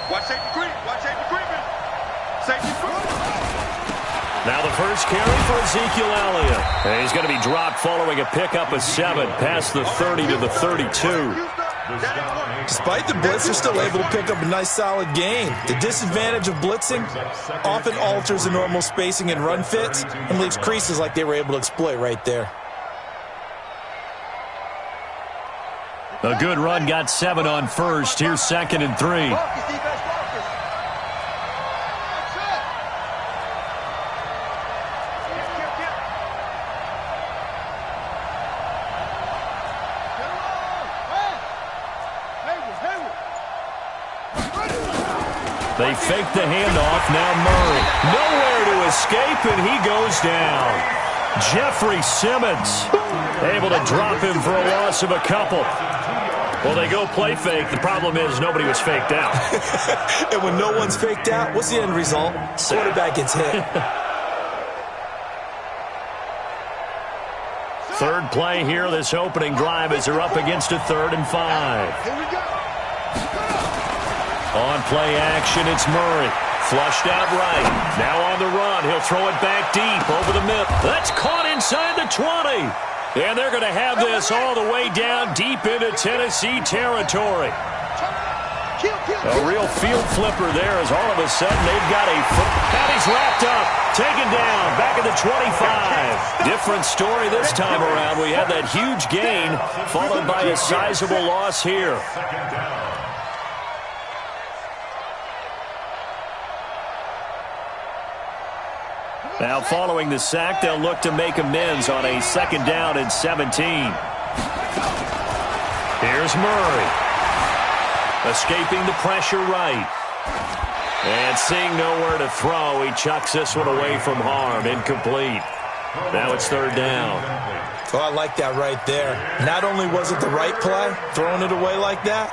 Watch safety creep. Watch safety creeping. Safety creep. Now the first carry for Ezekiel Elliott. And he's going to be dropped following a pickup of 7 past the 30 to the 32. Despite the blitz, they're still able to pick up a nice solid gain. The disadvantage of blitzing often alters the normal spacing and run fits and leaves creases like they were able to exploit right there. A good run got 7 on first. Here's 2nd and 3. They fake the handoff. Now Murray. Nowhere to escape, and he goes down. Jeffrey Simmons able to drop him for a loss of a couple. Well, they go play fake. The problem is nobody was faked out. And when no one's faked out, what's the end result? Quarterback gets hit. Third play here, this opening drive as they're up against a 3rd and 5. Here we go. On play action, it's Murray. Flushed out right. Now on the run. He'll throw it back deep over the middle. That's caught inside the 20. And they're going to have this all the way down deep into Tennessee territory. A real field flipper there as all of a sudden they've got a foot. And he's wrapped up. Taken down. Back at the 25. Different story this time around. We had that huge gain followed by a sizable loss here. Now following the sack, they'll look to make amends on a 2nd down and 17. Here's Murray. Escaping the pressure right. And seeing nowhere to throw, he chucks this one away from harm. Incomplete. Now it's 3rd down. Oh, I like that right there. Not only was it the right play, throwing it away like that,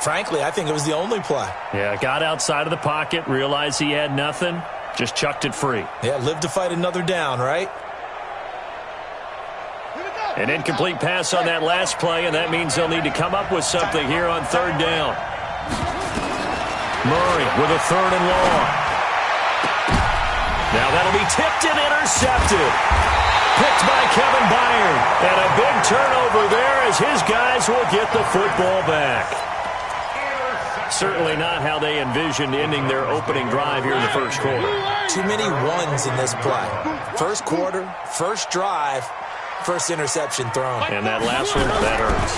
frankly, I think it was the only play. Yeah, got outside of the pocket, realized he had nothing. Just chucked it free. Yeah, live to fight another down, right? An incomplete pass on that last play, and that means they'll need to come up with something here on 3rd down. Murray with a 3rd and long. Now that'll be tipped and intercepted. Picked by Kevin Byard. And a big turnover there as his guys will get the football back. Certainly not how they envisioned ending their opening drive here in the first quarter. Too many ones in this play. First quarter, first drive, first interception thrown. And that last one, that hurts.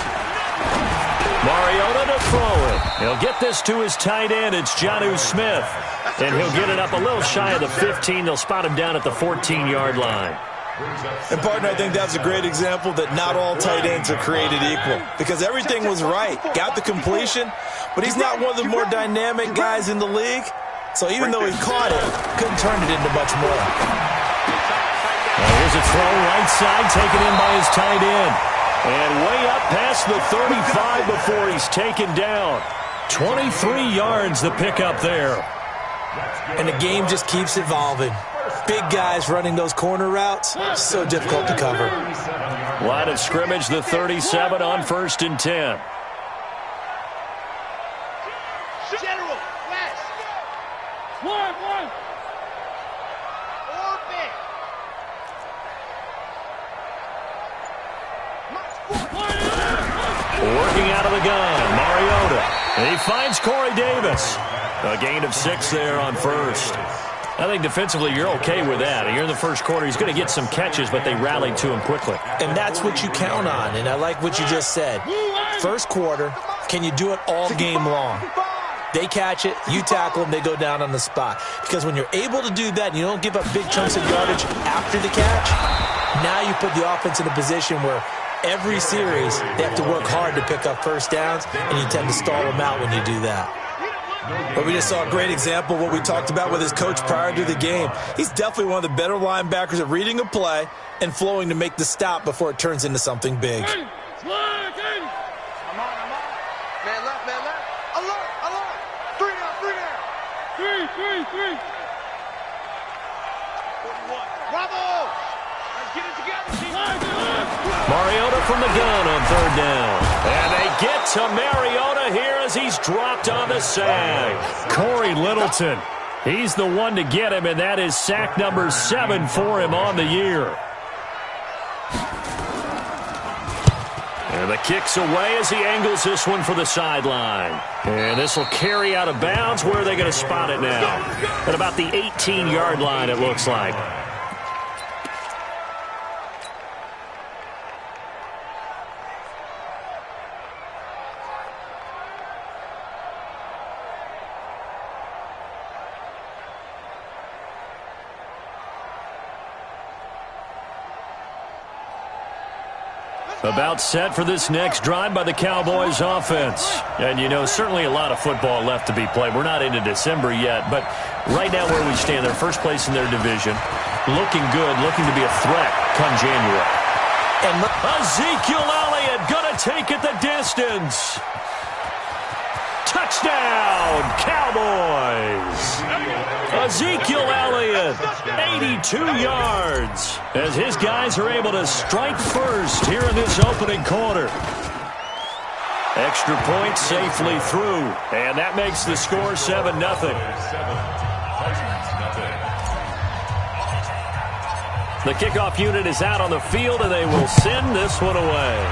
Mariota to throw it. He'll get this to his tight end. It's Jonnu Smith. And he'll get it up a little shy of the 15. They'll spot him down at the 14-yard line. And, partner, I think that was a great example that not all tight ends are created equal. Because everything was right. Got the completion, but he's not one of the more dynamic guys in the league. So even though he caught it, couldn't turn it into much more. Here's a throw right side taken in by his tight end. And way up past the 35 before he's taken down. 23 yards the pickup there. And the game just keeps evolving. Big guys running those corner routes, so difficult to cover. Line of scrimmage, the 37 on 1st and 10. General, west. One. Orbit. Working out of the gun, Mariota. And he finds Corey Davis. A gain of 6 there on 1st. I think defensively you're okay with that. You're in the first quarter. He's going to get some catches, but they rallied to him quickly. And that's what you count on, and I like what you just said. First quarter, can you do it all game long? They catch it, you tackle them, they go down on the spot. Because when you're able to do that and you don't give up big chunks of yardage after the catch, now you put the offense in a position where every series they have to work hard to pick up first downs, and you tend to stall them out when you do that. But we just saw a great example of what we talked about with his coach prior to the game. He's definitely one of the better linebackers at reading a play and flowing to make the stop before it turns into something big. I'm on. Man left. Alert. 3 down. 3. 41. Bravo. Mariota from the gun on third down. And they get to Mariota here as he's dropped on the sack. Corey Littleton, he's the one to get him, and that is sack number 7 for him on the year. And the kick's away as he angles this one for the sideline. And this will carry out of bounds. Where are they going to spot it now? At about the 18-yard line, it looks like. About set for this next drive by the Cowboys offense. And, you know, certainly a lot of football left to be played. We're not into December yet, but right now where we stand, they're first place in their division. Looking good, looking to be a threat come January. And Ezekiel Elliott going to take it the distance. Touchdown, Cowboys! Ezekiel Elliott, 82 yards, as his guys are able to strike first here in this opening quarter. Extra point safely through, and that makes the score 7-0. The kickoff unit is out on the field, and they will send this one away.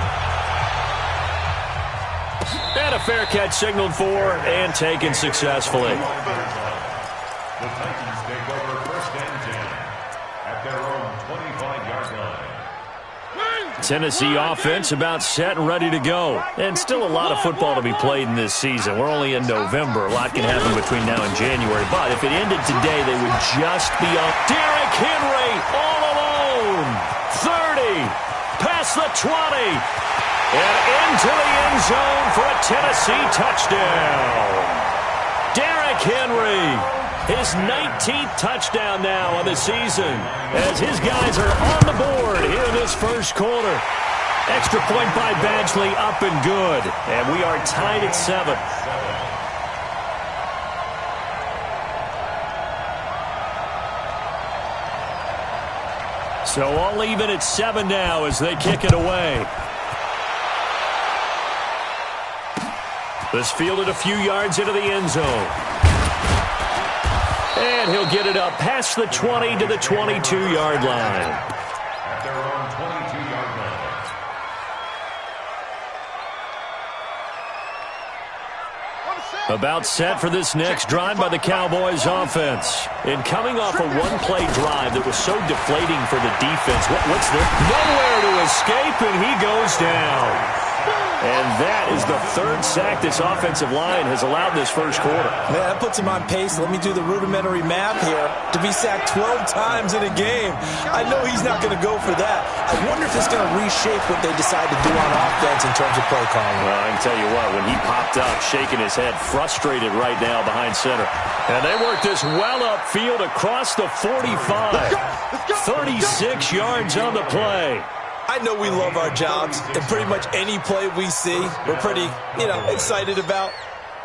And a fair catch signaled for and taken successfully. The Titans take over first and 10 at their own 25-yard line. Tennessee offense about set and ready to go. And still a lot of football to be played in this season. We're only in November. A lot can happen between now and January. But if it ended today, they would just be on. Derrick Henry all alone. 30. Past the 20. And into the end zone for a Tennessee touchdown. Derrick Henry, his 19th touchdown now on the season, as his guys are on the board here in this first quarter. Extra point by Badgley, up and good. And we are tied at 7. So all even at 7 now as they kick it away. This fielded a few yards into the end zone. And he'll get it up past the 20 to the 22-yard line. At their own 22-yard line. About set for this next drive by the Cowboys offense. And coming off a one-play drive that was so deflating for the defense. What's there? Nowhere to escape, and he goes down. And that is the 3rd sack this offensive line has allowed this first quarter. Man, that puts him on pace. Let me do the rudimentary math here. To be sacked 12 times in a game. I know he's not going to go for that. I wonder if it's going to reshape what they decide to do on offense in terms of play calling. Well, I can tell you what, when he popped up, shaking his head, frustrated right now behind center. And they work this well upfield across the 45. 36 yards on the play. I know we love our jobs, and pretty much any play we see, we're pretty, excited about.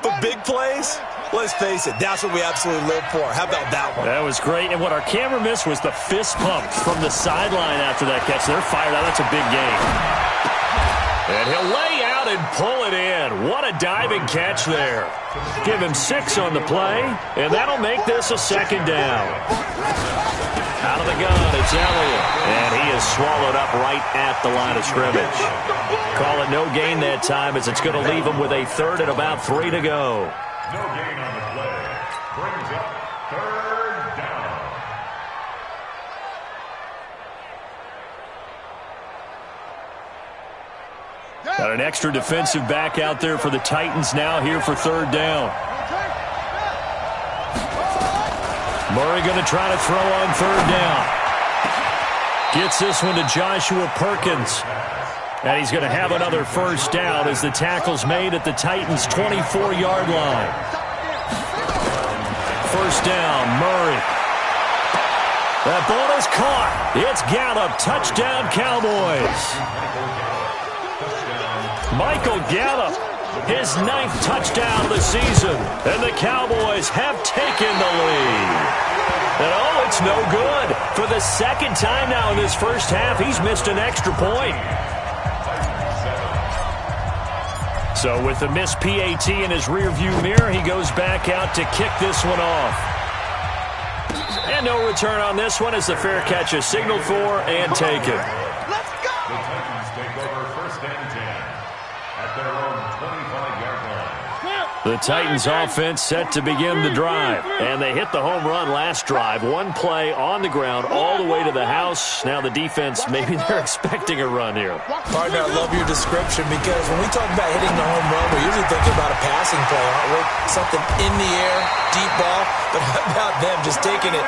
But big plays, let's face it, that's what we absolutely live for. How about that one? That was great. And what our camera missed was the fist pump from the sideline after that catch. They're fired out. That's a big game. And he'll lay out and pull it in. What a diving catch there. Give him 6 on the play, and that'll make this a 2nd down. Out of the gun, it's Elliott. And he is swallowed up right at the line of scrimmage. Call it no gain that time, as it's going to leave him with a 3rd and about 3 to go. No gain on the play. Brings up 3rd down. Got an extra defensive back out there for the Titans now here for 3rd down. Murray going to try to throw on 3rd down. Gets this one to Joshua Perkins. And he's going to have another first down as the tackle's made at the Titans' 24-yard line. First down, Murray. That ball is caught. It's Gallup. Touchdown, Cowboys. Michael Gallup his 9th touchdown of the season. And the Cowboys have taken the lead. And oh, it's no good. For the second time now in this first half, he's missed an extra point. So with the missed PAT in his rearview mirror, he goes back out to kick this one off. And no return on this one as the fair catch is signaled for and taken. Let's go! The Titans take over 1st and 10 at their own 25-yard line. The Titans offense set to begin the drive. And they hit the home run last drive. One play on the ground all the way to the house. Now the defense, maybe they're expecting a run here. Partner, I love your description because when we talk about hitting the home run, we're usually thinking about a passing play, aren't we? Something in the air, deep ball. But how about them just taking it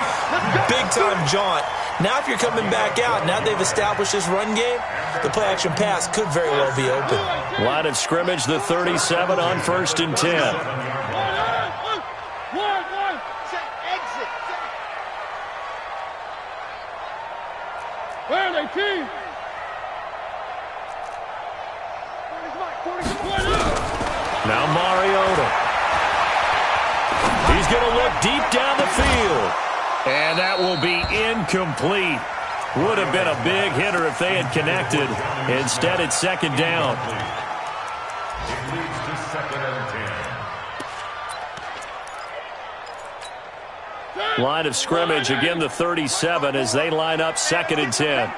big-time jaunt? Now if you're coming back out, now they've established this run game, the play-action pass could very well be open. Line of scrimmage, the 37 on 1st and 10. Where are they, team? Now Mariota. He's going to look deep down the field. And that will be incomplete. Would have been a big hitter if they had connected. Instead, it's 2nd down. It leads to 2nd and 10. Line of scrimmage, again the 37 as they line up 2nd and 10.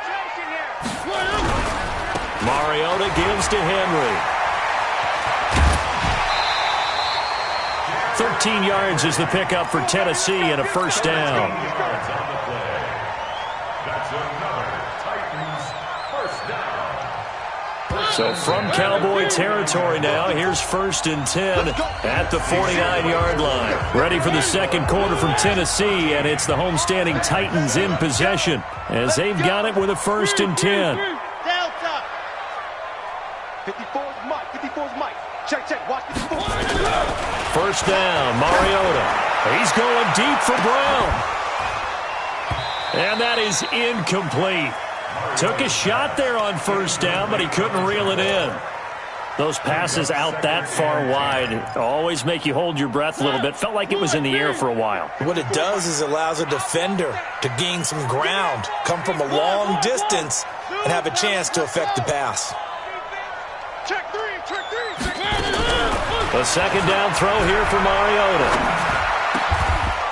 Mariota gives to Henry. 13 yards is the pickup for Tennessee and a 1st down. Yards on the play. That's another Titans 1st down. So from Cowboy territory now, here's 1st and 10 at the 49-yard line. Ready for the second quarter from Tennessee, and it's the homestanding Titans in possession as they've got it with a 1st and 10. Delta. 54's Mike. 54's Mike. Check. Watch 54. 1st down, Mariota. He's going deep for Brown. And that is incomplete. Took a shot there on 1st down, but he couldn't reel it in. Those passes out that far wide always make you hold your breath a little bit. Felt like it was in the air for a while. What it does is it allows a defender to gain some ground, come from a long distance, and have a chance to affect the pass. Check three. A 2nd down throw here for Mariota.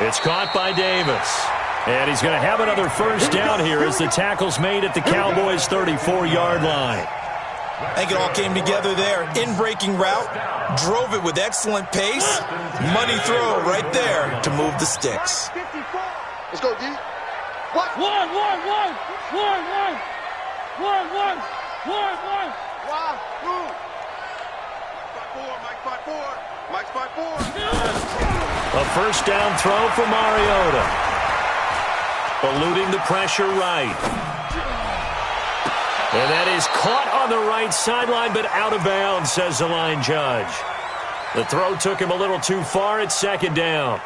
It's caught by Davis. And he's going to have another 1st down here as the tackle's made at the Cowboys' 34-yard line. I think it all came together there. In-breaking route, drove it with excellent pace. Money throw right there to move the sticks. Let's go, D. What? One. Wow. Mike's 5'4". A 1st down throw for Mariota. Eluding the pressure right. And that is caught on the right sideline, but out of bounds, says the line judge. The throw took him a little too far. It's 2nd down.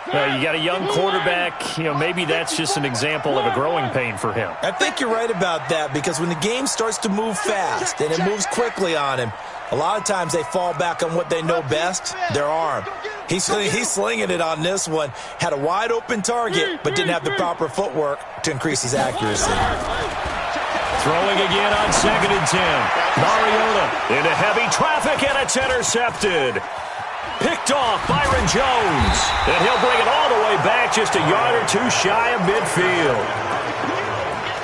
You got a young quarterback. Maybe that's just an example of a growing pain for him. I think you're right about that because when the game starts to move fast and it moves quickly on him, a lot of times they fall back on what they know best, their arm. He's slinging it on this one. Had a wide open target, but didn't have the proper footwork to increase his accuracy. Throwing again on 2nd and 10. Mariota into heavy traffic, and it's intercepted. Picked off Byron Jones. And he'll bring it all the way back just a yard or two shy of midfield.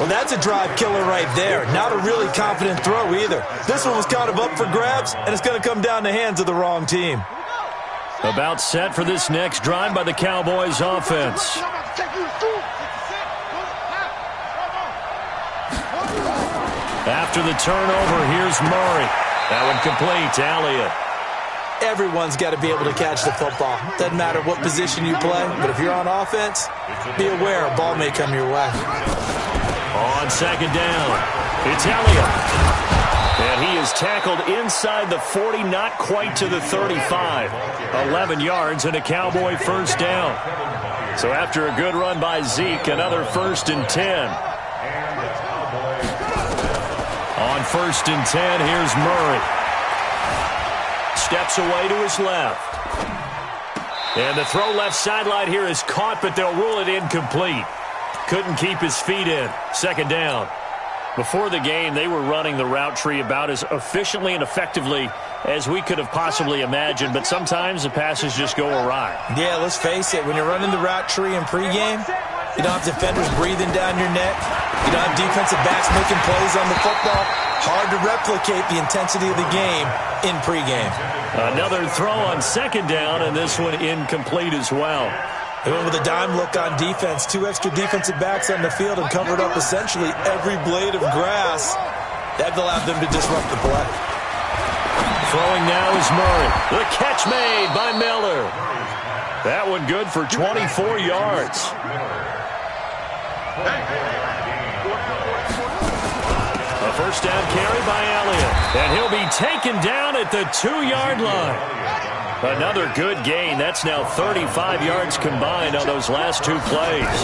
Well, that's a drive killer right there. Not a really confident throw either. This one was kind of up for grabs, and it's going to come down the hands of the wrong team. About set for this next drive by the Cowboys offense. After the turnover, here's Murray. That one complete to Elliott. Everyone's got to be able to catch the football. Doesn't matter what position you play, but if you're on offense, be aware a ball may come your way. On 2nd down, it's Elliott. And he is tackled inside the 40, not quite to the 35. 11 yards and a Cowboy 1st down. So after a good run by Zeke, another 1st and 10. On 1st and 10, here's Murray. steps away to his left. And the throw left sideline here is caught, but they'll rule it incomplete. Couldn't keep his feet in. Second down. Before the game, they were running the route tree about as efficiently and effectively as we could have possibly imagined, but sometimes the passes just go awry. Yeah, let's face it. When you're running the route tree in pregame, you don't have defenders breathing down your neck. You don't have defensive backs making plays on the football. Hard to replicate the intensity of the game in pregame. Another throw on second down, and this one incomplete as well. They went with a dime look on defense. 2 extra defensive backs on the field and covered up essentially every blade of grass. That allowed them to disrupt the play. Throwing now is Murray. The catch made by Miller. That one good for 24 yards. A first down carry by Elliott. And he'll be taken down at the 2-yard line. Another good gain. That's now 35 yards combined on those last 2 plays.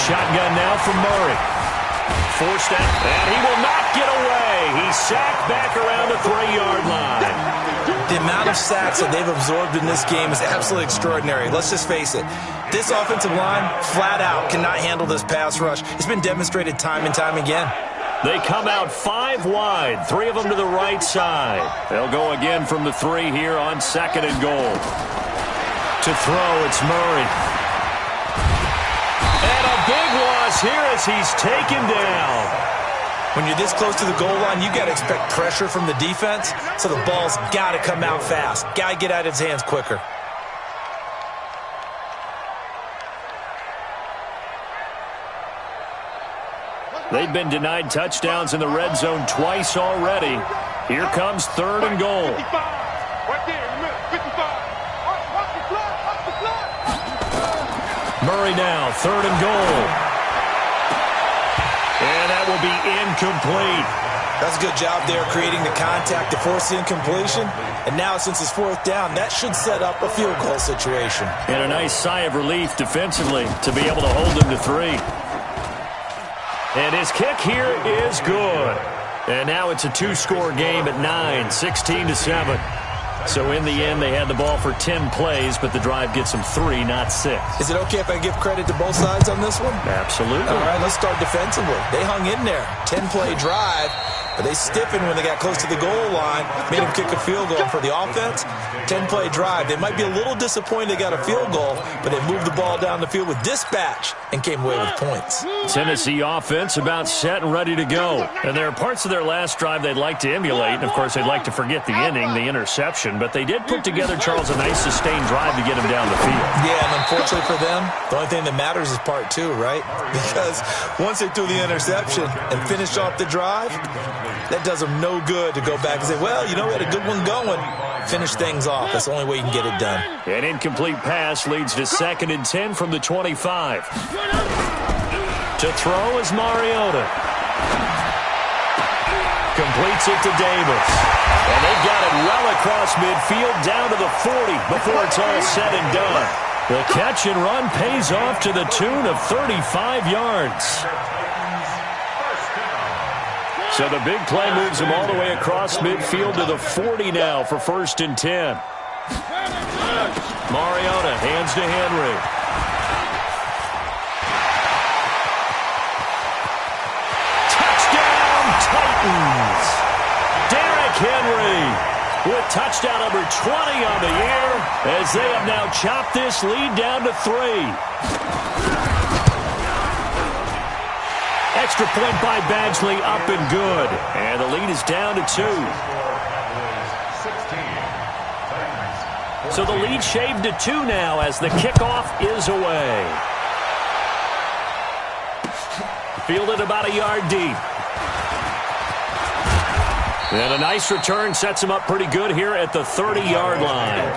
Shotgun now from Murray. Forced out, and he will not get away. He's sacked back around the 3-yard line. The amount of sacks that they've absorbed in this game is absolutely extraordinary. Let's just face it. This offensive line, flat out, cannot handle this pass rush. It's been demonstrated time and time again. They come out 5 wide, 3 of them to the right side. They'll go again from the 3 here on 2nd and goal. To throw, it's Murray. And a big loss here as he's taken down. When you're this close to the goal line, you got to expect pressure from the defense, so the ball's got to come out fast. Got to get out of his hands quicker. They've been denied touchdowns in the red zone twice already. Here comes 3rd and goal. Murray now, 3rd and goal. And that will be incomplete. That's a good job there creating the contact to force the incompletion. And now since it's 4th down, that should set up a field goal situation. And a nice sigh of relief defensively to be able to hold them to 3. And his kick here is good. And now it's a 2-score game at 9, 16-7. So in the end, they had the ball for 10 plays, but the drive gets them 3, not 6. Is it okay if I give credit to both sides on this one? Absolutely. All right, let's start defensively. They hung in there. 10-play drive, but they stiffened when they got close to the goal line, made them kick a field goal. For the offense, 10-play drive. They might be a little disappointed they got a field goal, but they moved the ball down the field with dispatch and came away with points. Tennessee offense about set and ready to go. And there are parts of their last drive they'd like to emulate, and of course they'd like to forget the ending, the interception, but they did put together, Charles, a nice sustained drive to get him down the field. Yeah, and unfortunately for them, the only thing that matters is part 2, right? Because once they threw the interception and finished off the drive, that does them no good to go back and say, well, you know, we had a good one going. Finish things off. That's the only way you can get it done. An incomplete pass leads to 2nd and 10 from the 25. To throw is Mariota. Completes it to Davis. And they've got it well across midfield down to the 40 before it's all said and done. The catch and run pays off to the tune of 35 yards. So the big play moves them all the way across midfield to the 40 now for 1st and 10. Mariota hands to Henry. Touchdown, Titans! Derrick Henry with touchdown number 20 on the year as they have now chopped this lead down to 3. Extra point by Badgley, up and good. And the lead is down to 2. So the lead shaved to 2 now as the kickoff is away. Fielded about a yard deep. And a nice return sets him up pretty good here at the 30-yard line.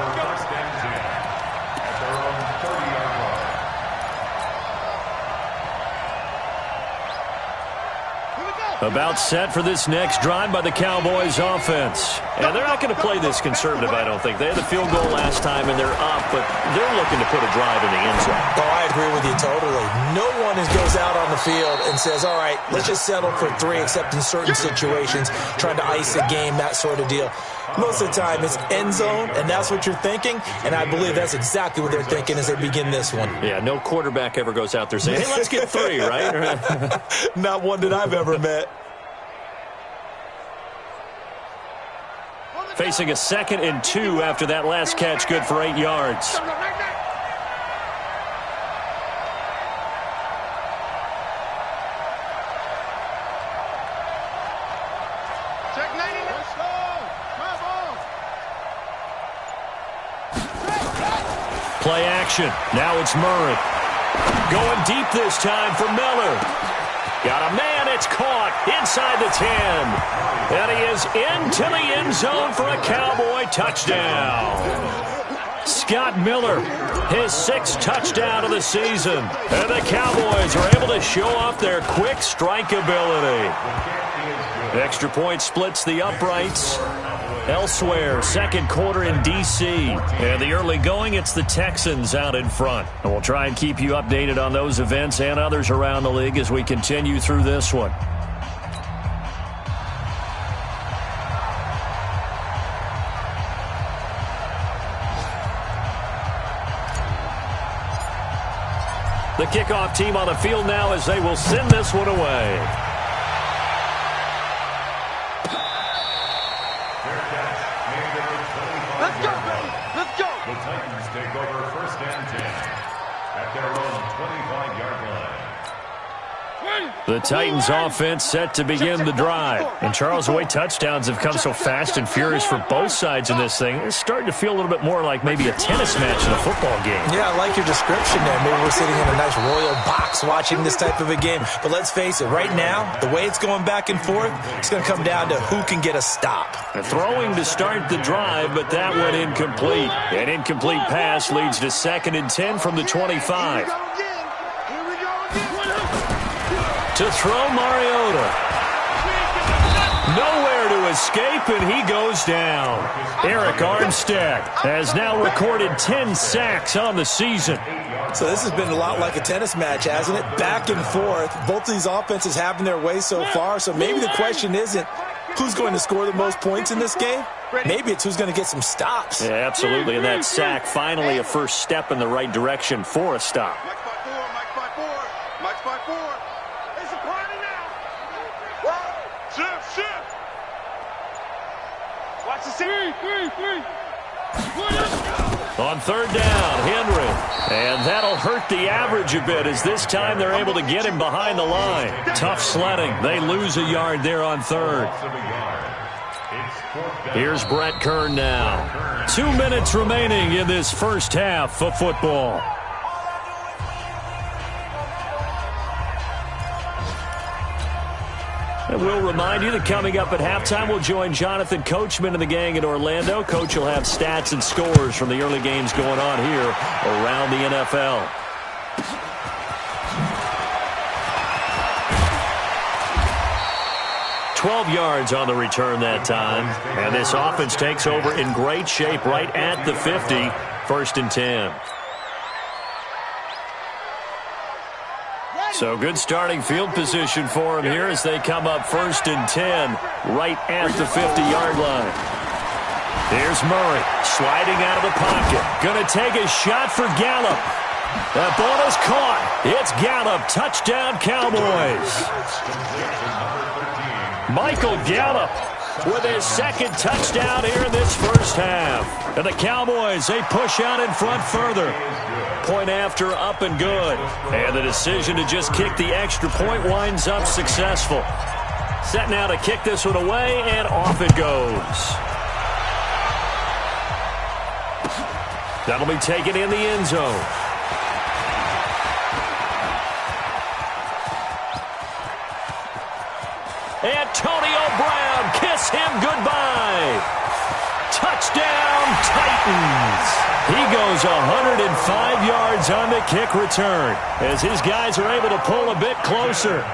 About set for this next drive by the Cowboys offense. And they're not going to play this conservative, I don't think. They had the field goal last time, and they're up, but they're looking to put a drive in the end zone. Oh, I agree with you totally. No one goes out on the field and says, all right, let's just settle for 3, except in certain situations, trying to ice a game, that sort of deal. Most of the time, it's end zone, and that's what you're thinking, and I believe that's exactly what they're thinking as they begin this one. Yeah, no quarterback ever goes out there saying, hey, let's get 3, right? Not one that I've ever met. Facing a 2nd and 2 after that last catch, good for 8 yards. Play action. Now it's Murray. Going deep this time for Miller. Got a man. It's caught inside the 10. And he is into the end zone for a Cowboy touchdown. Scott Miller, his 6th touchdown of the season. And the Cowboys are able to show off their quick strike ability. Extra point splits the uprights. Elsewhere, 2nd quarter in D.C. And the early going, it's the Texans out in front. And we'll try and keep you updated on those events and others around the league as we continue through this one. The kickoff team on the field now as they will send this one away. Let's go, baby. Let's go. The Titans take over 1st and 10 at their own 25-yard line. The Titans offense set to begin the drive. And Charles, the way touchdowns have come so fast and furious for both sides in this thing, it's starting to feel a little bit more like maybe a tennis match in a football game. Yeah, I like your description there. Maybe we're sitting in a nice royal box watching this type of a game. But let's face it, right now, the way it's going back and forth, it's going to come down to who can get a stop. Throwing to start the drive, but that went incomplete. An incomplete pass leads to 2nd and 10 from the 25. To throw Mariota. Nowhere to escape, and he goes down. Eric Armstead has now recorded 10 sacks on the season. So this has been a lot like a tennis match, hasn't it? Back and forth. Both of these offenses having their way so far, so maybe the question isn't who's going to score the most points in this game. Maybe it's who's going to get some stops. Yeah, absolutely, and that sack finally a first step in the right direction for a stop. Mike 5-4. Mike 5-4. It's a party now. Shift. Watch the three. On 3rd down, Henry. And that'll hurt the average a bit as this time they're able to get him behind the line. Tough sledding. They lose a yard there on 3rd. Here's Brett Kern now. 2 minutes remaining in this first half of football. And we'll remind you that coming up at halftime, we'll join Jonathan Coachman and the gang in Orlando. Coach will have stats and scores from the early games going on here around the NFL. $12 yards on the return that time. And this offense takes over in great shape right at the 50. 1st and 10. So good starting field position for him here as they come up 1st and 10 right at the 50-yard line. Here's Murray sliding out of the pocket. Going to take a shot for Gallup. That ball is caught. It's Gallup. Touchdown, Cowboys. Michael Gallup with his 2nd touchdown here in this first half. And the Cowboys, they push out in front further. Point after, up and good. And the decision to just kick the extra point winds up successful. Set now to kick this one away, and off it goes. That'll be taken in the end zone. Antonio Brown, kiss him goodbye. Touchdown, Titans. He goes 105 yards on the kick return as his guys are able to pull a bit closer.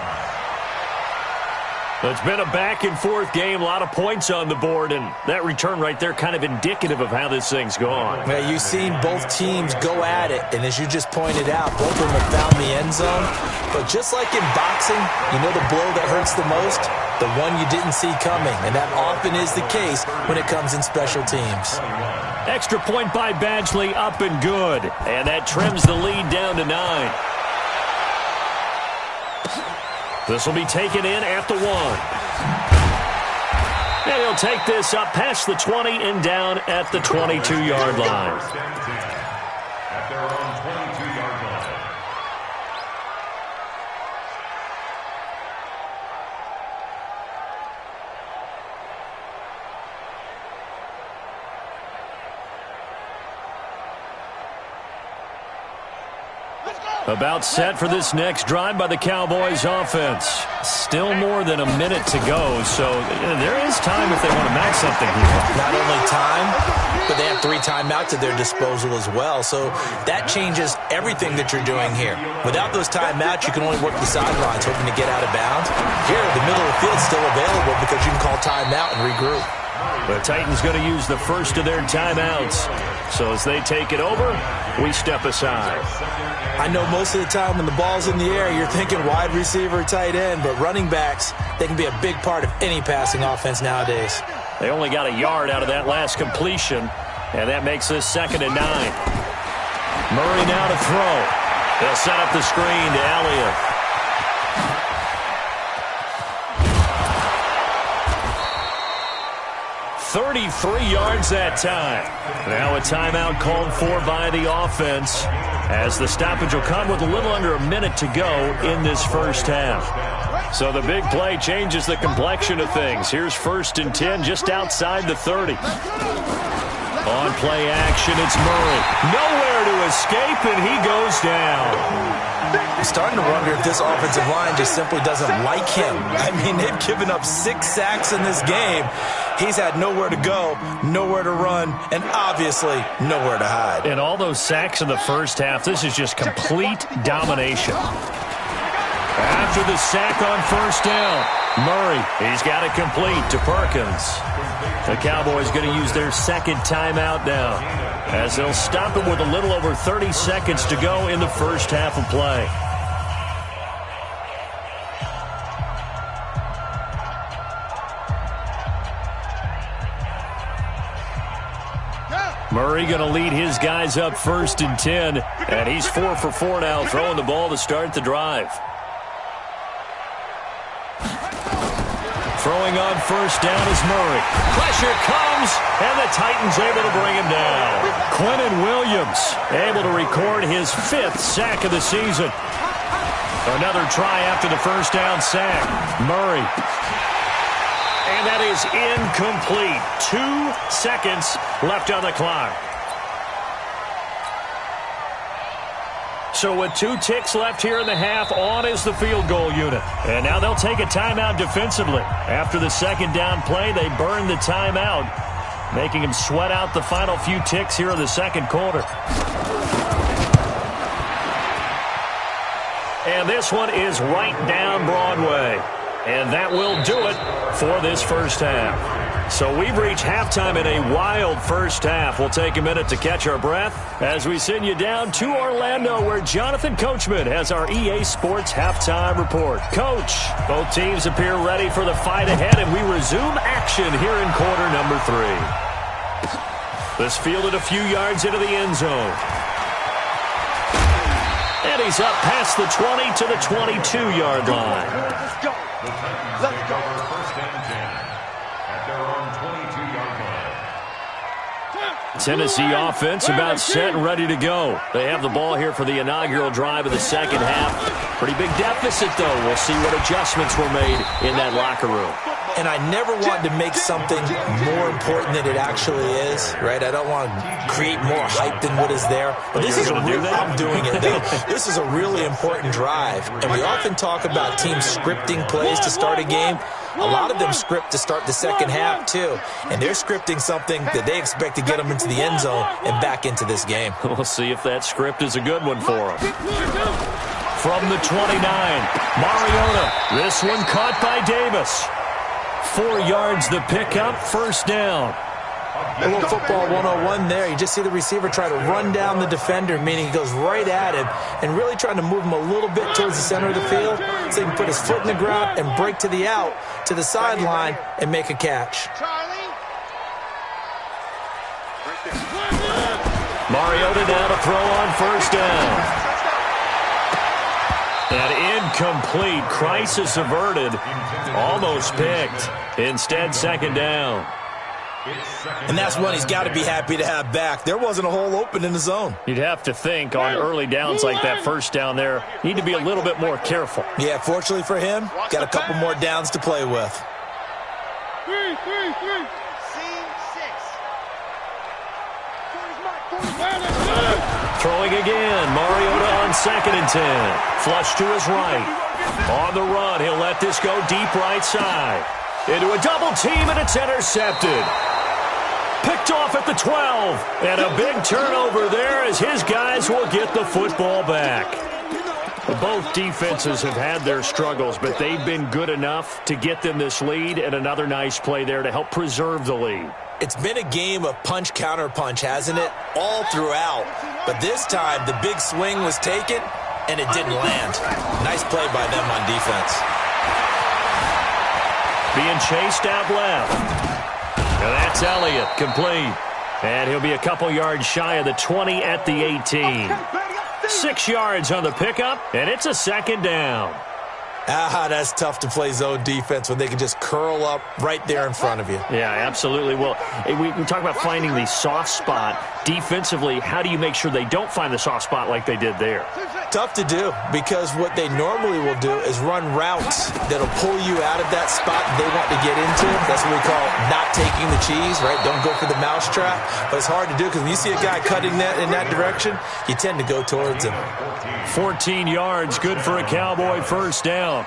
It's been a back-and-forth game, a lot of points on the board, and that return right there kind of indicative of how this thing's gone. Well, you've seen both teams go at it, and as you just pointed out, both of them have found the end zone. But just like in boxing, you know the blow that hurts the most? The one you didn't see coming, and that often is the case when it comes in special teams. Extra point by Badgley, up and good. And that trims the lead down to 9. This will be taken in at the 1. And he'll take this up past the 20 and down at the 22-yard line. At their own 22-yard line. About set for this next drive by the Cowboys offense. Still more than a minute to go, so there is time if they want to match something here. Not only time, but they have 3 timeouts at their disposal as well, so that changes everything that you're doing here. Without those timeouts, you can only work the sidelines, hoping to get out of bounds. Here, the middle of the field's still available because you can call timeout and regroup. The Titans going to use the first of their timeouts. So as they take it over, we step aside. I know most of the time when the ball's in the air, you're thinking wide receiver, tight end, but running backs, they can be a big part of any passing offense nowadays. They only got a yard out of that last completion, and that makes this 2nd and 9. Murray now to throw. They'll set up the screen to Elliott. 33 yards that time. Now a timeout called for by the offense as the stoppage will come with a little under a minute to go in this first half. So the big play changes the complexion of things. Here's 1st and 10 just outside the 30. On play action, it's Murray. Nowhere to escape, and he goes down. I'm starting to wonder if this offensive line just simply doesn't like him. I mean, they've given up 6 sacks in this game. He's had nowhere to go, nowhere to run, and obviously nowhere to hide. And all those sacks in the first half, this is just complete domination. After the sack on 1st down, Murray, he's got it complete to Perkins. The Cowboys going to use their 2nd timeout now as they'll stop it with a little over 30 seconds to go in the first half of play. Murray going to lead his guys up 1st and 10, and he's 4 for 4 now, throwing the ball to start the drive. Throwing on 1st down is Murray. Pressure comes, and the Titans able to bring him down. Quentin Williams able to record his 5th sack of the season. Another try after the 1st down sack. Murray. And that is incomplete. 2 seconds left on the clock. So with 2 ticks left here in the half, on is the field goal unit. And now they'll take a timeout defensively. After the 2nd down play, they burn the timeout, making him sweat out the final few ticks here in the 2nd quarter. And this one is right down Broadway. And that will do it for this first half. So we've reached halftime in a wild first half. We'll take a minute to catch our breath as we send you down to Orlando, where Jonathan Coachman has our EA Sports halftime report. Coach, both teams appear ready for the fight ahead, and we resume action here in quarter number 3. This fielded a few yards into the end zone. And he's up past the 20 to the 22-yard line. Let's go. Let's go. 1st and 10 at their own 22-yard line. Tennessee offense about set and ready to go. They have the ball here for the inaugural drive of the 2nd half. Pretty big deficit, though. We'll see what adjustments were made in that locker room. And I never want to make something more important than it actually is, right? I don't want to create more hype than what is there. But this is I'm doing it, though. This is a really important drive. And we often talk about teams scripting plays to start a game. A lot of them script to start the 2nd half, too. And they're scripting something that they expect to get them into the end zone and back into this game. We'll see if that script is a good one for them. from the 29. Mariota, this one caught by Davis. 4 yards the pickup, first down. A little football 101 there. You just see the receiver try to run down the defender, meaning he goes right at him and really trying to move him a little bit towards the center of the field so he can put his foot in the ground and break to the out, to the sideline, and make a catch. Mariota now to throw on first down. And incomplete. Crisis averted. Almost picked. Instead, second down. And that's one he's got to be happy to have back. There wasn't a hole open in the zone. You'd have to think on early downs like that first down there, need to be a little bit more careful. Yeah, fortunately for him, got a couple more downs to play with. Throwing again. Mariota on 2nd and 10. Flush to his right. On the run, he'll let this go deep right side. Into a double team, and it's intercepted. Picked off at the 12. And a big turnover there as his guys will get the football back. Both defenses have had their struggles, but they've been good enough to get them this lead, and another nice play there to help preserve the lead. It's been a game of punch-counter-punch, hasn't it? All throughout. But this time, the big swing was taken, and it didn't land. Nice play by them on defense. Being chased out left. And that's Elliott, complete. And he'll be a couple yards shy of the 20 at the 18. 6 yards on the pickup, and it's a second down. That's tough to play zone defense when they can just curl up right there in front of you. Yeah, absolutely. Well, we talk about finding the soft spot. Defensively, how do you make sure they don't find the soft spot like they did there? Tough to do, because what they normally will do is run routes that'll pull you out of that spot they want to get into. That's what we call not taking the cheese, right? Don't go for the mousetrap. But it's hard to do because when you see a guy cutting that in that direction, you tend to go towards him. 14 yards, good for a Cowboy first down.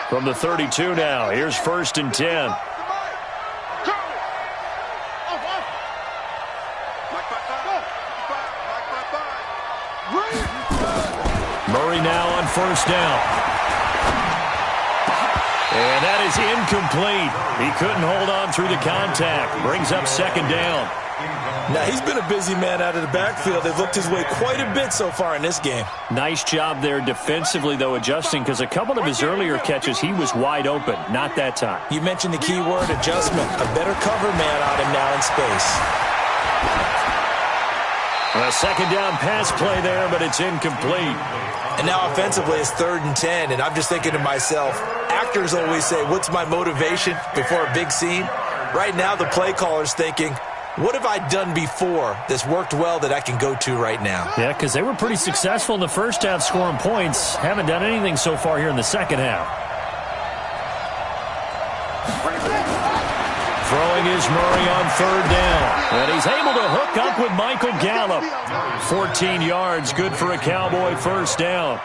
From the 32 now, here's 1st and 10. Murray now on first down. And that is incomplete. He couldn't hold on through the contact. Brings up second down. Now, he's been a busy man out of the backfield. They've looked his way quite a bit so far in this game. Nice job there defensively, though, adjusting, because a couple of his earlier catches, he was wide open. Not that time. You mentioned the key word, adjustment. A better cover man on him now in space. A second down pass play there, but it's incomplete. And now offensively, it's 3rd and 10, and I'm just thinking to myself, actors always say, what's my motivation before a big scene? Right now, the play caller's thinking, what have I done before that's worked well that I can go to right now? Yeah, because they were pretty successful in the first half scoring points. Haven't done anything so far here in the second half. Throwing is Murray on 3rd down. And he's able to hook up with Michael Gallup. 14 yards, good for a Cowboy first down.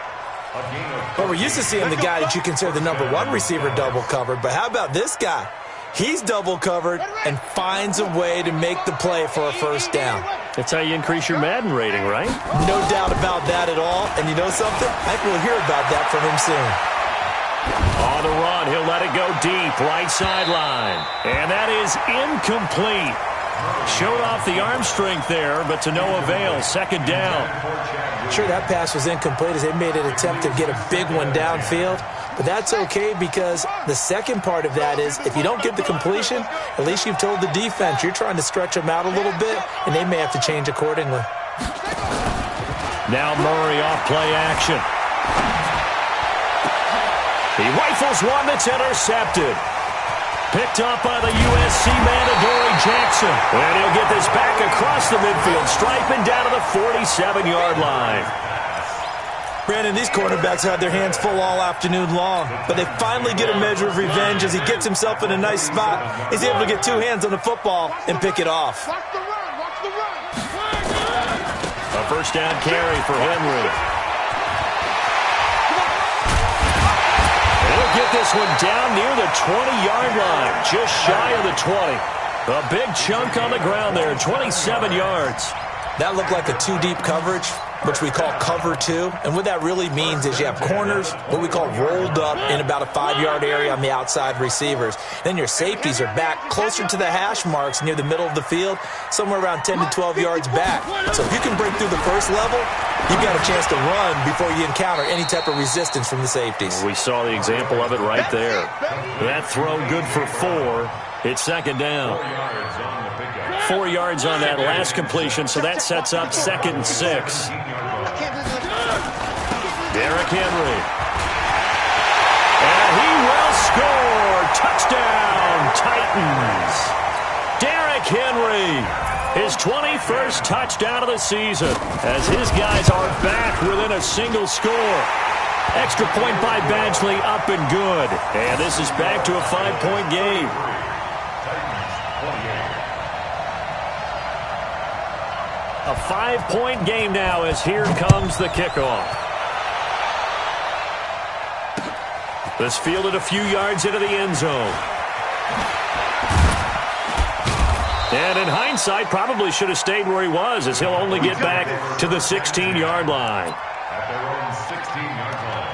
Well, we're used to seeing the guy that you consider the number 1 receiver double covered, but how about this guy? He's double covered and finds a way to make the play for a first down. That's how you increase your Madden rating, right? No doubt about that at all. And you know something? I think we'll hear about that from him soon. On the run, he'll let it go deep, right sideline. And that is incomplete. Showed off the arm strength there, but to no avail. Second down. Sure, that pass was incomplete as they made an attempt to get a big one downfield. But that's okay because the second part of that is if you don't get the completion, at least you've told the defense you're trying to stretch them out a little bit, and they may have to change accordingly. Now Murray off play action. He rifles one that's intercepted. Picked up by the USC man, Adoree Jackson. And he'll get this back across the midfield, striping down to the 47-yard line. Brandon, these cornerbacks had their hands full all afternoon long, but they finally get a measure of revenge as he gets himself in a nice spot. He's able to get 2 hands on the football and pick it off. A first down carry for Henry. He'll get this one down near the 20-yard line, just shy of the 20. A big chunk on the ground there, 27 yards. That looked like a two-deep coverage, which we call cover two. And what that really means is you have corners, what we call rolled up in about a 5-yard area on the outside receivers. Then your safeties are back closer to the hash marks near the middle of the field, somewhere around 10 to 12 yards back. So if you can break through the first level, you've got a chance to run before you encounter any type of resistance from the safeties. We saw the example of it right there. That throw good for 4. It's second down. 4 yards on that last completion, so that sets up 2nd and 6. Derrick Henry. And he will score. Touchdown, Titans. Derrick Henry. His 21st touchdown of the season as his guys are back within a single score. Extra point by Badgley, up and good. And this is back to a 5-point game. A 5-point game now as here comes the kickoff. This fielded a few yards into the end zone. And in hindsight, probably should have stayed where he was as he'll only get back to the 16-yard line. At their own 16-yard line.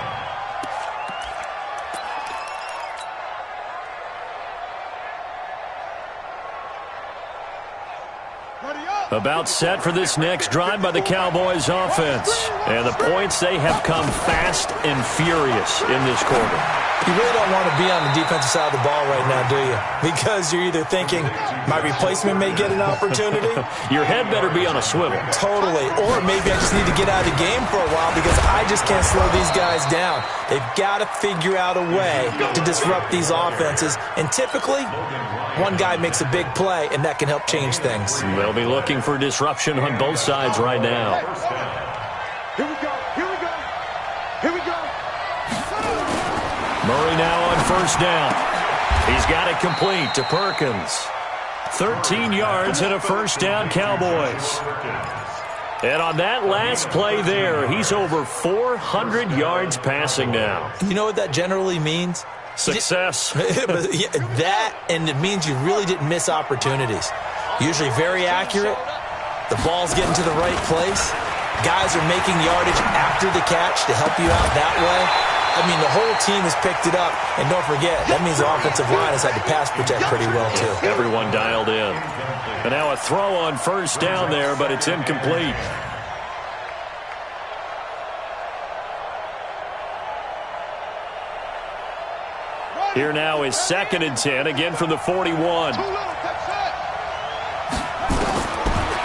About set for this next drive by the Cowboys offense. And the points, they have come fast and furious in this quarter. You really don't want to be on the defensive side of the ball right now, do you? Because you're either thinking, my replacement may get an opportunity. Your head better be on a swivel. Totally. Or maybe I just need to get out of the game for a while because I just can't slow these guys down. They've got to figure out a way to disrupt these offenses. And typically, one guy makes a big play, and that can help change things. They'll be looking for disruption on both sides right now. Here we go. Here we go. Here we go. Murray now on first down. He's got it complete to Perkins. 13 yards and a first down, Cowboys. And on that last play there, he's over 400 yards passing now. You know what that generally means? Success. That, and it means you really didn't miss opportunities. Usually very accurate. The ball's getting to the right place. Guys are making yardage after the catch to help you out that way. I mean, the whole team has picked it up. And don't forget, that means the offensive line has had to pass protect pretty well, too. Everyone dialed in. And now a throw on first down there, but it's incomplete. Here now is 2nd and 10, again from the 41.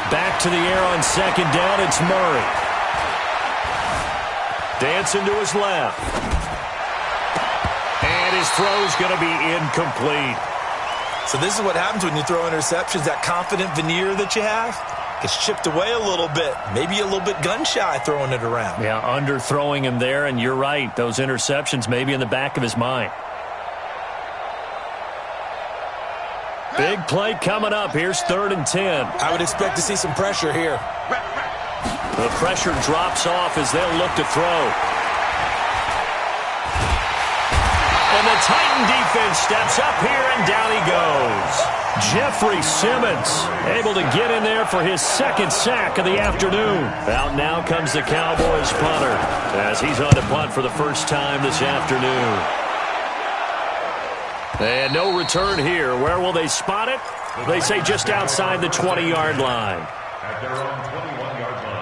Back to the air on second down, it's Murray. Dancing to his left. And his throw's going to be incomplete. So this is what happens when you throw interceptions. That confident veneer that you have gets chipped away a little bit. Maybe a little bit gun-shy throwing it around. Yeah, underthrowing him there, and you're right. Those interceptions may be in the back of his mind. Big play coming up. Here's 3rd and 10. I would expect to see some pressure here. The pressure drops off as they'll look to throw. And the Titan defense steps up here, and down he goes. Jeffrey Simmons able to get in there for his 2nd sack of the afternoon. Out now comes the Cowboys punter as he's on to punt for the first time this afternoon. And no return here. Where will they spot it? They say just outside the 20-yard line. At their own 21-yard line.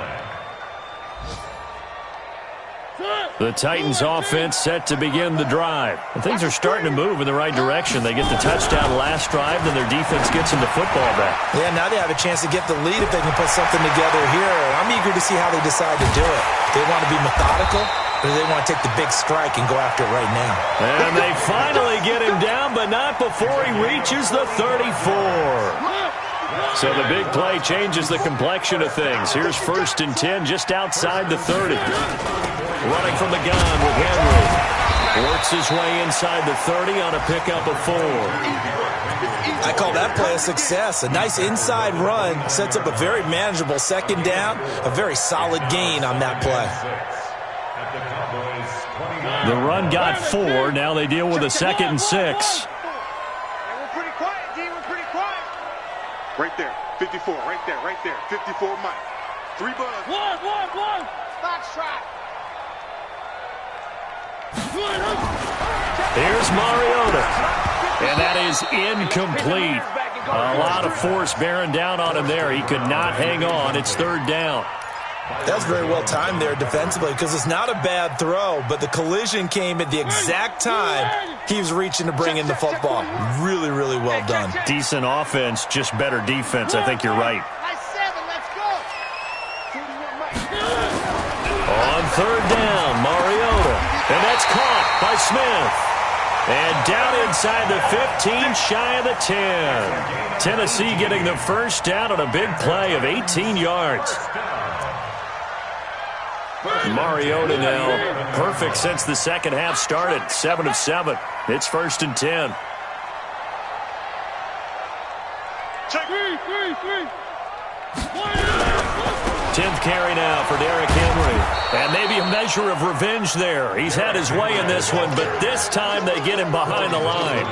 The Titans offense set to begin the drive. And things are starting to move in the right direction. They get the touchdown last drive, then their defense gets them the football back. Yeah, now they have a chance to get the lead if they can put something together here. I'm eager to see how they decide to do it. They want to be methodical, or they want to take the big strike and go after it right now. And they finally get him down, but not before he reaches the 34. So the big play changes the complexion of things. Here's 1st and 10 just outside the 30. Running from the gun with Henry. Works his way inside the 30 on a pickup of 4. I call that play a success. A nice inside run sets up a very manageable 2nd down. A very solid gain on that play. The run got 4. Now they deal with a 2nd and 6. We're pretty quiet, D. We're pretty quiet. Right there. 54. Right there. Right there. 54 Mike. 3 buds. One. Box track. Here's Mariota. And that is incomplete. A lot of force bearing down on him there. He could not hang on. It's 3rd down. That's very well timed there defensively because it's not a bad throw, but the collision came at the exact time he was reaching to bring in the football. Really, really well done. Decent offense, just better defense. I think you're right. Nice 7, let's go. On 3rd down, Mariota. And that's caught by Smith. And down inside the 15, shy of the 10. Tennessee getting the first down on a big play of 18 yards. Mariota now perfect since the second half started. 7 of 7. It's 1st and 10. Check. 10th carry now for Derrick Henry. And maybe a measure of revenge there. He's had his way in this one, but this time they get him behind the line.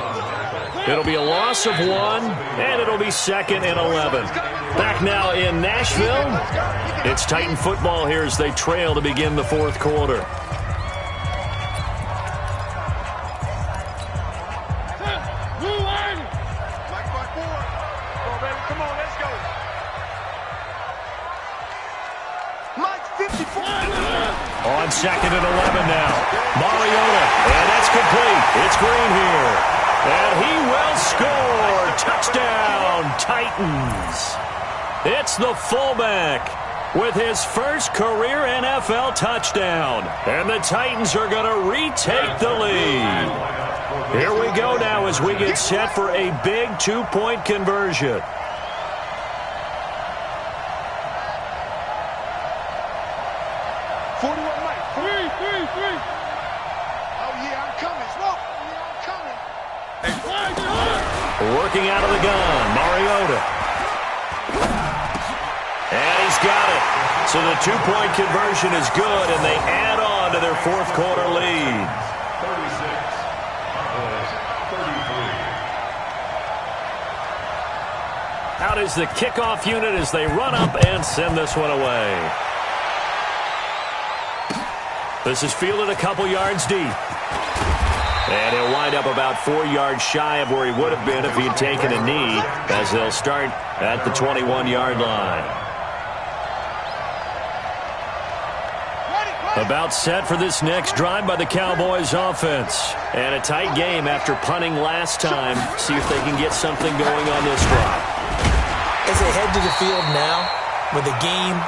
It'll be a loss of 1, and it'll be 2nd and 11. Back now in Nashville. It's Titan football here as they trail to begin the 4th quarter. Come on, let's go. Mike 54. On 2nd and 11 now. Mariota, and that's complete. It's Green here. And he will score. Touchdown, Titans. It's the fullback with his first career NFL touchdown. And the Titans are going to retake the lead. Here we go now as we get set for a big 2-point conversion. Working out of the gun, Mariota. And he's got it. So the 2-point conversion is good, and they add on to their 4th quarter lead. 36, Cowboys 33. Out is the kickoff unit as they run up and send this one away. This is fielded a couple yards deep. And he'll wind up about 4 yards shy of where he would have been if he had taken a knee, as they'll start at the 21-yard line. About set for this next drive by the Cowboys offense. And a tight game after punting last time. See if they can get something going on this drive. As they head to the field now, with the game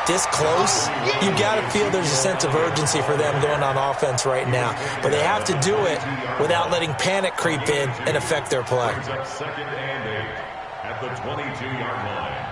this close, you got to feel there's a sense of urgency for them going on offense right now. But they have to do it without letting panic creep in and affect their play. 2nd and 8 at the 22-yard line.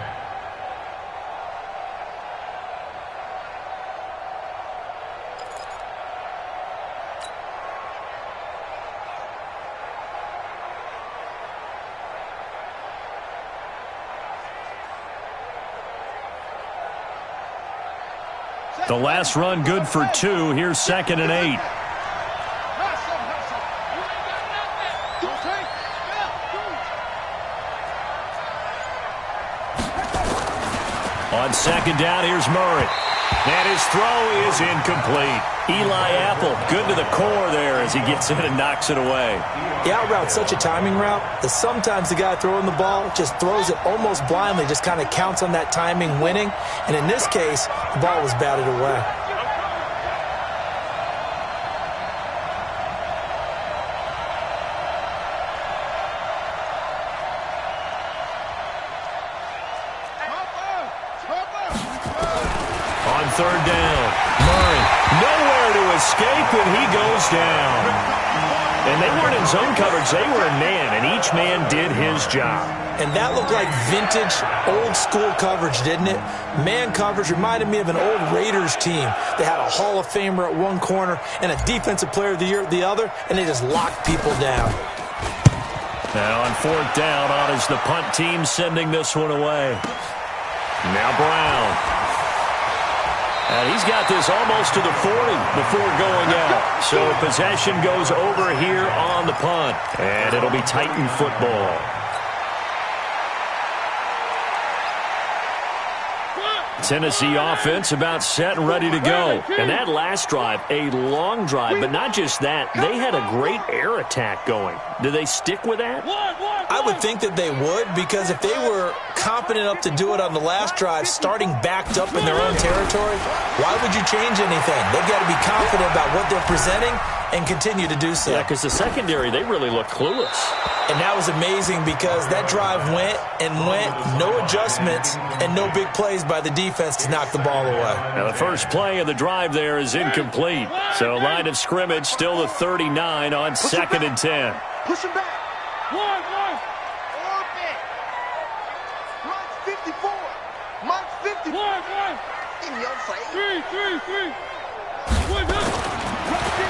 The last run good for 2. Here's 2nd and 8. On 2nd down, here's Murray. And his throw is incomplete. Eli Apple, good to the core there as he gets in and knocks it away. The out route's such a timing route that sometimes the guy throwing the ball just throws it almost blindly, just kind of counts on that timing winning. And in this case, the ball was batted away. On 3rd down, Murray, nowhere to escape, and he goes down. And they weren't in zone coverage, they were in man, and each man did his job. And that looked like vintage, old-school coverage, didn't it? Man coverage reminded me of an old Raiders team. They had a Hall of Famer at one corner and a Defensive Player of the Year at the other, and they just locked people down. Now on 4th down, on is the punt team sending this one away. Now Brown. And he's got this almost to the 40 before going out. So possession goes over here on the punt. And it'll be Titan football. Tennessee offense about set and ready to go. And that last drive, a long drive, but not just that. They had a great air attack going. Do they stick with that? I would think that they would, because if they were confident enough to do it on the last drive, starting backed up in their own territory, why would you change anything? They've got to be confident about what they're presenting and continue to do so. Yeah, because the secondary, they really look clueless. And that was amazing because that drive went and went, no adjustments, and no big plays by the defense to knock the ball away. Now, the first play of the drive there is incomplete. So, line of scrimmage still the 39 on 2nd and 10. Push him back. One. Orbit. Mike's 54. Mike's 50. One. In your face. Three.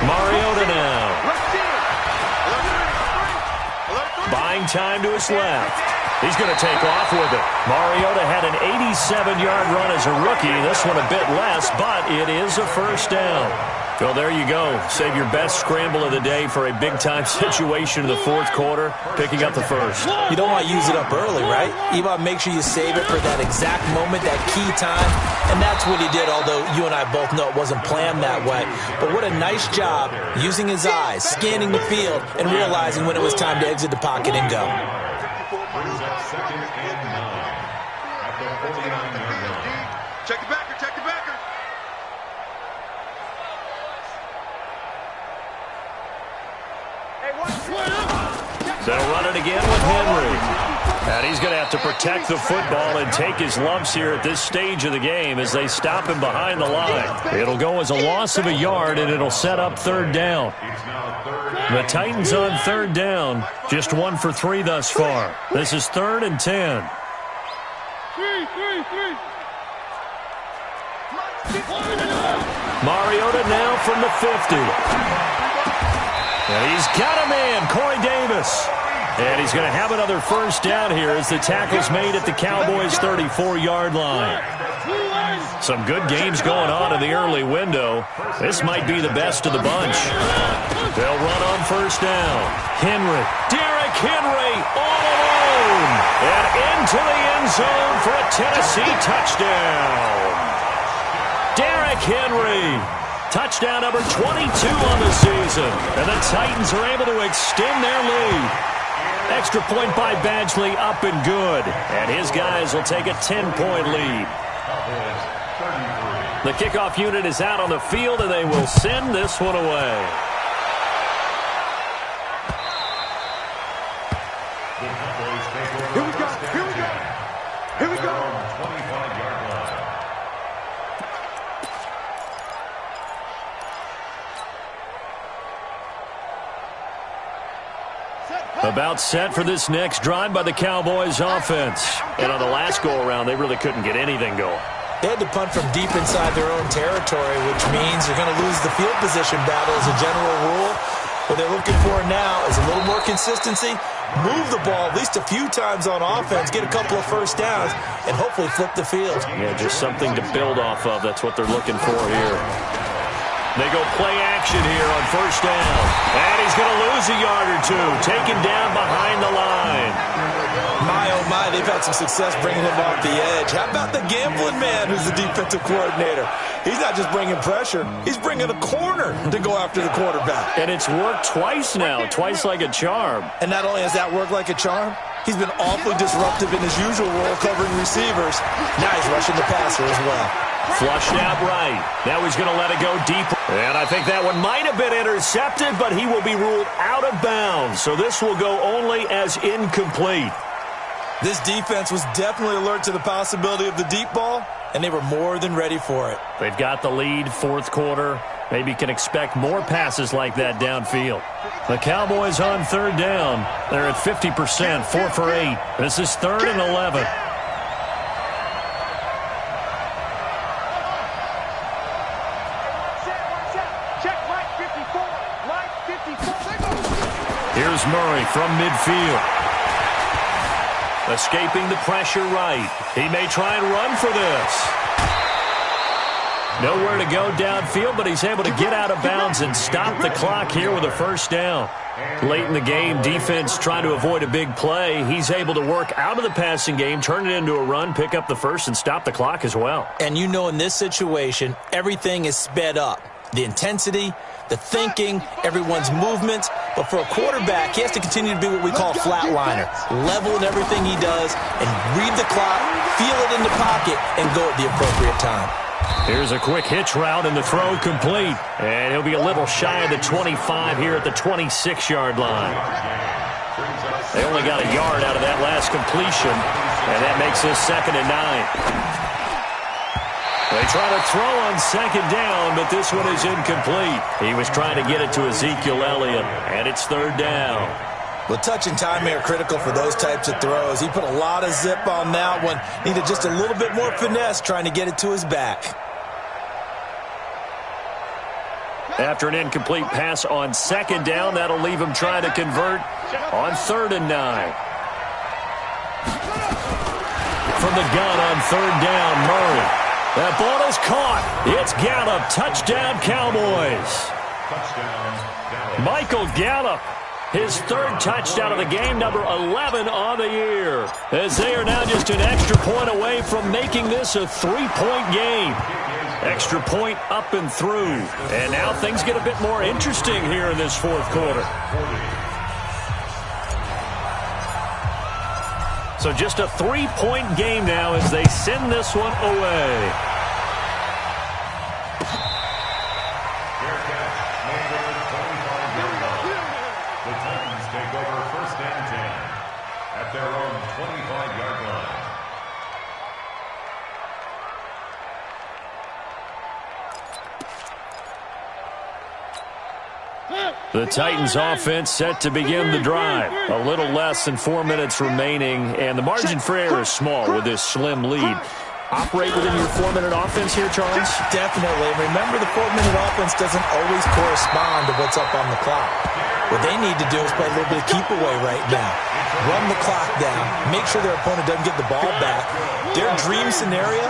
Mariota now. Buying time to his left. He's going to take off with it. Mariota had an 87-yard run as a rookie. This one a bit less, but it is a first down. Well, there you go. Save your best scramble of the day for a big-time situation in the fourth quarter, picking up the first. You don't want to use it up early, right? You want to make sure you save it for that exact moment, that key time, and that's what he did, although you and I both know it wasn't planned that way. But what a nice job using his eyes, scanning the field, and realizing when it was time to exit the pocket and go. Brings up 2nd and 9 at the 49-yard line. Check the backer. They'll run it again with Henry. And he's going to have to protect the football and take his lumps here at this stage of the game as they stop him behind the line. It'll go as a loss of a yard, and it'll set up 3rd down. The Titans on 3rd down, just 1 for 3 thus far. This is 3rd and 10. Mariota now from the 50. And he's got a man, Corey Davis. And he's going to have another first down here as the tackle's made at the Cowboys' 34-yard line. Some good games going on in the early window. This might be the best of the bunch. They'll run on first down. Derrick Henry all alone. And into the end zone for a Tennessee touchdown. Derrick Henry. Touchdown number 22 on the season. And the Titans are able to extend their lead. Extra point by Badgley, up and good. And his guys will take a 10-point lead. The kickoff unit is out on the field, and they will send this one away. Here we go. About set for this next drive by the Cowboys offense. And on the last go-around, they really couldn't get anything going. They had to punt from deep inside their own territory, which means you're going to lose the field position battle as a general rule. What they're looking for now is a little more consistency, move the ball at least a few times on offense, get a couple of first downs, and hopefully flip the field. Yeah, just something to build off of. That's what they're looking for here. They go play action here on first down. And he's going to lose a yard or two. Taken down behind the line. My, oh my, they've had some success bringing him off the edge. How about the gambling man who's the defensive coordinator? He's not just bringing pressure. He's bringing a corner to go after the quarterback. And it's worked twice now, twice like a charm. And not only has that worked like a charm, he's been awfully disruptive in his usual role covering receivers. Now he's rushing the passer as well. Flushed out right. Now he's going to let it go deep. And I think that one might have been intercepted, but he will be ruled out of bounds. So this will go only as incomplete. This defense was definitely alert to the possibility of the deep ball, and they were more than ready for it. They've got the lead, fourth quarter. Maybe can expect more passes like that downfield. The Cowboys on third down. They're at 50%, 4 for 8. This is 3rd and 11. Here's Murray from midfield. Escaping the pressure right. He may try and run for this. Nowhere to go downfield, but he's able to get out of bounds and stop the clock here with a first down. Late in the game, defense trying to avoid a big play. He's able to work out of the passing game, turn it into a run, pick up the first, and stop the clock as well. And you know in this situation, everything is sped up. The intensity, the thinking, everyone's movements. But for a quarterback, he has to continue to be what we call a flatliner. Level in everything he does and read the clock, feel it in the pocket, and go at the appropriate time. Here's a quick hitch route and the throw complete. And he'll be a little shy of the 25 here at the 26-yard line. They only got a yard out of that last completion, and that makes this 2nd and 9. They try to throw on 2nd down, but this one is incomplete. He was trying to get it to Ezekiel Elliott, and it's 3rd down. Well, touch and timing are critical for those types of throws. He put a lot of zip on that one. Needed just a little bit more finesse trying to get it to his back. After an incomplete pass on 2nd down, that'll leave him trying to convert on 3rd and 9. From the gun on 3rd down, Murray. That ball is caught. It's Gallup. Touchdown, Cowboys. Michael Gallup, his 3rd touchdown of the game, number 11 on the year. As they are now just an extra point away from making this a 3-point game. Extra point up and through. And now things get a bit more interesting here in this 4th quarter. So just a 3-point game now as they send this one away. The Titans take over 1st and 10 at their own 25-yard line. The Titans offense set to begin the drive. A little less than 4 minutes remaining, and the margin for error is small with this slim lead. Operate within your 4-minute offense here, Charles? Definitely. Remember, the 4-minute offense doesn't always correspond to what's up on the clock. What they need to do is play a little bit of keep away right now. Run the clock down. Make sure their opponent doesn't get the ball back. Their dream scenario,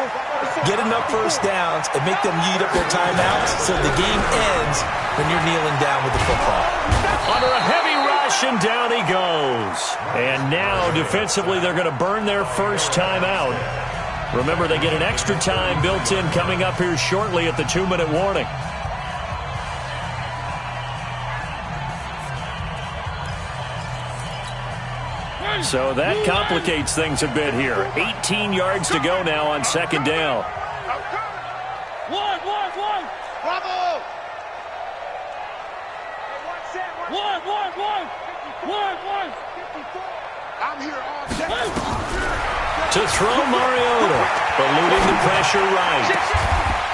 get enough first downs and make them eat up their timeouts so the game ends when you're kneeling down with the football. Under a heavy rush, and down he goes. And now, defensively, they're going to burn their first timeout. Remember, they get an extra time built in coming up here shortly at the 2-minute warning. So that complicates things a bit here. 18 yards to go now on 2nd down. One. Bravo. One. I'm here all day. To throw Mariota, eluding the pressure right.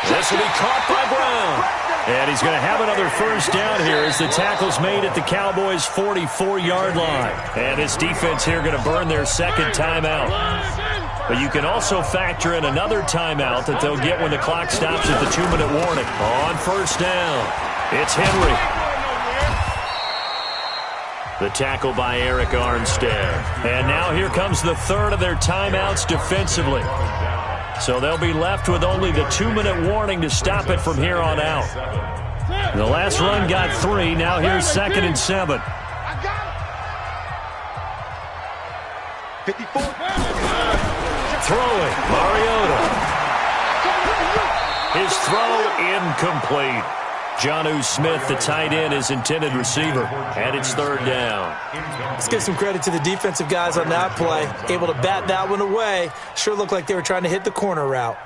This will be caught by Brown. And he's going to have another first down here as the tackle's made at the Cowboys' 44-yard line. And his defense here going to burn their 2nd timeout. But you can also factor in another timeout that they'll get when the clock stops at the 2-minute warning. On first down, it's Henry. The tackle by Eric Armstead. And now here comes the 3rd of their timeouts defensively. So they'll be left with only the 2-minute warning to stop it from here on out. The last run got 3. Now here's 2nd and 7. 54. Throwing, Mariota. His throw incomplete. Jonnu Smith, the tight end, is intended receiver, and it's 3rd down. Let's give some credit to the defensive guys on that play. Able to bat that one away. Sure looked like they were trying to hit the corner route.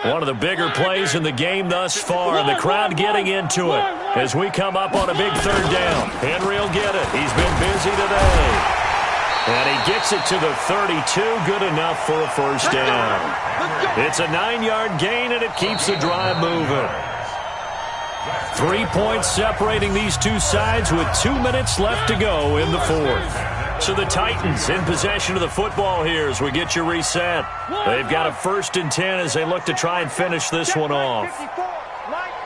One of the bigger plays in the game thus far, and the crowd getting into it as we come up on a big 3rd down. Henry will get it. He's been busy today. And he gets it to the 32, good enough for a first down. It's a 9-yard gain, and it keeps the drive moving. 3 points separating these two sides with 2 minutes left to go in the 4th. So the Titans in possession of the football here as we get you reset. They've got a 1st and 10 as they look to try and finish this one off.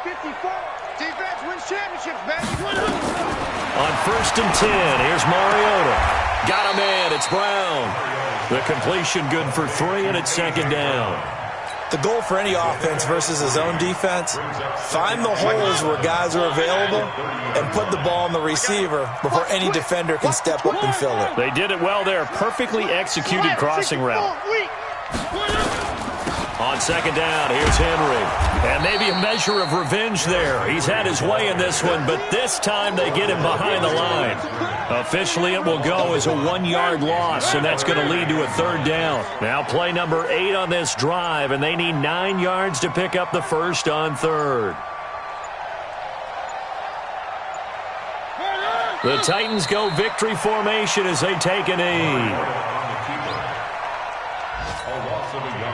54. Defense wins championships, baby. On 1st and 10, here's Mariota. Got a man, it's Brown. The completion good for 3, and it's 2nd down. The goal for any offense versus his own defense, find the holes where guys are available and put the ball on the receiver before any defender can step up and fill it. They did it well there. Perfectly executed crossing route. On second down, here's Henry. And maybe a measure of revenge there. He's had his way in this one, but this time they get him behind the line. Officially, it will go as a 1-yard loss, and that's going to lead to a third down. Now play number 8 on this drive, and they need 9 yards to pick up the first on third. The Titans go victory formation as they take a knee.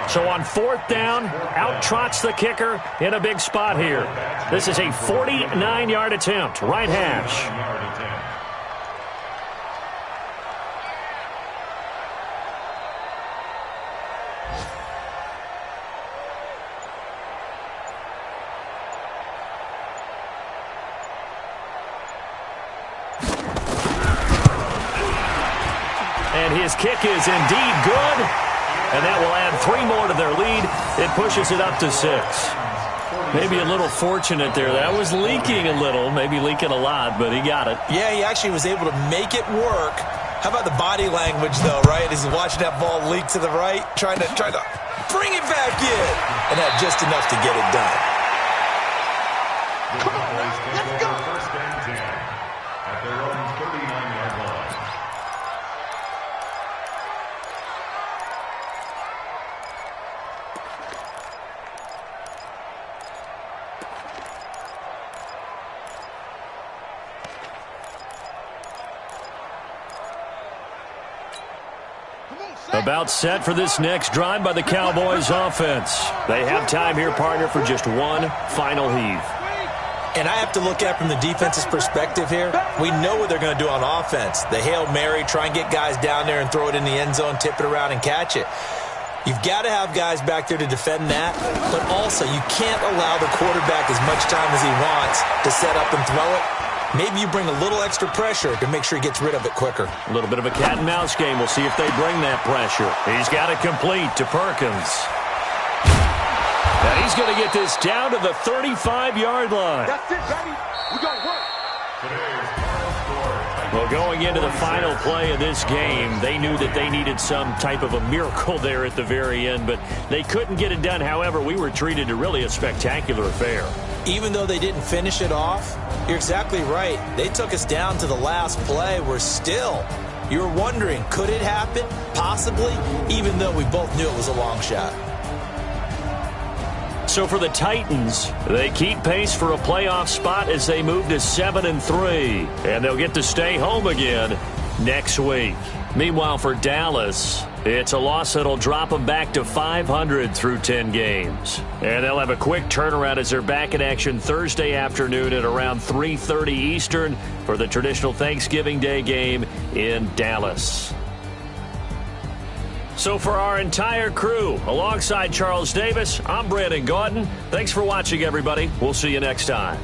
So on fourth down, out trots the kicker in a big spot here. This is a 49-yard attempt, right hash. And his kick is indeed good. And that will add 3 more to their lead. It pushes it up to 6. Maybe a little fortunate there. That was leaking a little, maybe leaking a lot, but he got it. Yeah, he actually was able to make it work. How about the body language, though, right? As he's watching that ball leak to the right, trying to bring it back in. And that just enough to get it done. Come on, let's go. First and 10 at their own 39-yard line. About set for this next drive by the Cowboys offense. They have time here, partner, for just one final heave. And I have to look at it from the defense's perspective here. We know what they're going to do on offense. The Hail Mary, try and get guys down there and throw it in the end zone, tip it around and catch it. You've got to have guys back there to defend that, but also you can't allow the quarterback as much time as he wants to set up and throw it. Maybe you bring a little extra pressure to make sure he gets rid of it quicker. A little bit of a cat and mouse game. We'll see if they bring that pressure. He's got it complete to Perkins. And he's going to get this down to the 35-yard line. That's it, baby. We got to work. Well, going into the final play of this game, they knew that they needed some type of a miracle there at the very end, but they couldn't get it done. However, we were treated to really a spectacular affair. Even though they didn't finish it off, you're exactly right. They took us down to the last play. We're still, you were wondering, could it happen? Possibly, even though we both knew it was a long shot. So for the Titans, they keep pace for a playoff spot as they move to 7-3, and they'll get to stay home again next week. Meanwhile, for Dallas, it's a loss that'll drop them back to 500 through 10 games. And they'll have a quick turnaround as they're back in action Thursday afternoon at around 3:30 Eastern for the traditional Thanksgiving Day game in Dallas. So for our entire crew, alongside Charles Davis, I'm Brandon Gaudin. Thanks for watching, everybody. We'll see you next time.